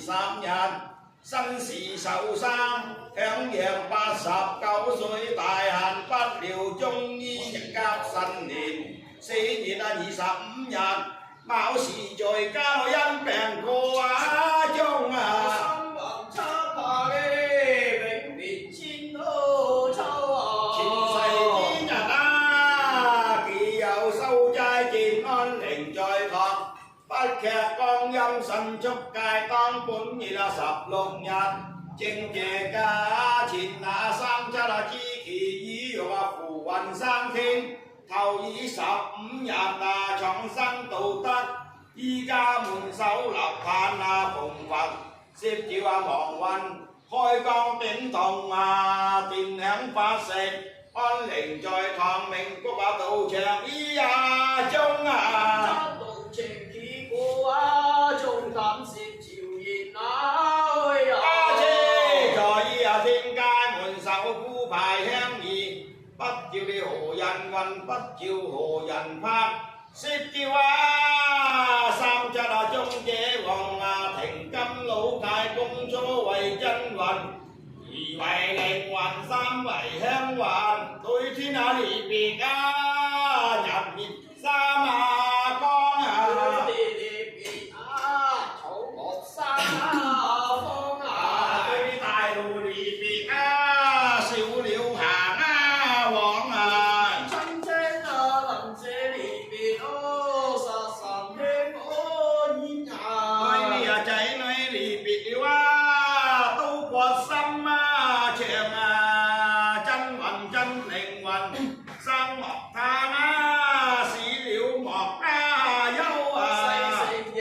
23日，身時受傷，享陽89歲，大限不料中醫甲辰年4月25日，卯時在家因病過中生還七下永別千都秋前世之日既有修齋見安寧在堂。不劇光陰迅速界當本月16日，正夜家前37支旗已欲浮雲生天，頭已15日創生道德，依家門首立盼逢佛，攝照亡運開光頂同電響法食，安寧在堂明谷道場依中中感涉朝言在天街門首鋪排香儀，不照你何人運，不照何人拍，攝照37中者王庭金老太公初為真運，二為靈魂，三為香魂，對天離別